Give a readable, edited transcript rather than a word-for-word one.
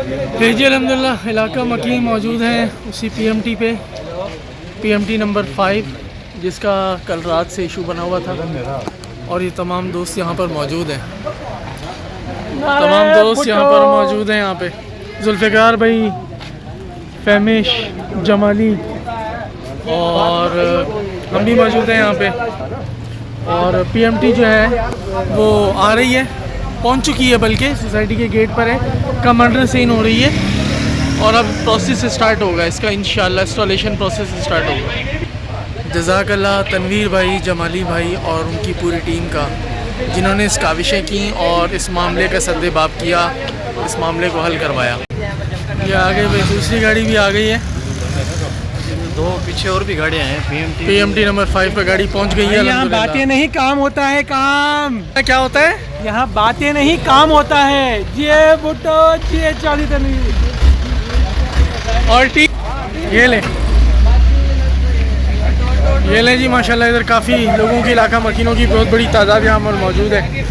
जी अल्हम्दुलिल्लाह इलाका मकीन मौजूद हैं उसी पीएमटी पे, पीएमटी नंबर 5 जिसका कल रात से इशू बना हुआ था। और ये तमाम दोस्त यहाँ पर मौजूद हैं, तमाम दोस्त यहाँ पर मौजूद हैं। यहाँ पे जुल्फ़िकार भाई, फहमिश, जमाली और हम भी मौजूद हैं यहाँ पे। और पीएमटी जो है वो आ रही है, पहुँच चुकी है, बल्कि सोसाइटी के गेट पर है, कमांडर सीन हो रही है और अब प्रोसेस स्टार्ट होगा इसका, इंशाल्लाह इंस्टॉलेशन प्रोसेस स्टार्ट होगा। जज़ाकल्लाह तनवीर भाई, जमाली भाई और उनकी पूरी टीम का, जिन्होंने इस काविशें की और इस मामले का सद्देबाब किया, इस मामले को हल करवाया। ये आगे भाई दूसरी गाड़ी भी आ गई है, दो पीछे और भी गाड़ियाँ हैं। पीएमटी नंबर 5 पर गाड़ी पहुंच गई है। यहाँ बातें नहीं काम होता है, काम क्या होता है यहाँ बातें नहीं काम होता है। जिए भुट्टो, जिए चाली तनवीर। और ठीक ये ले जी, माशाल्लाह इधर काफ़ी लोगों की, इलाका मकीनों की बहुत बड़ी तादाद यहाँ पर मौजूद है।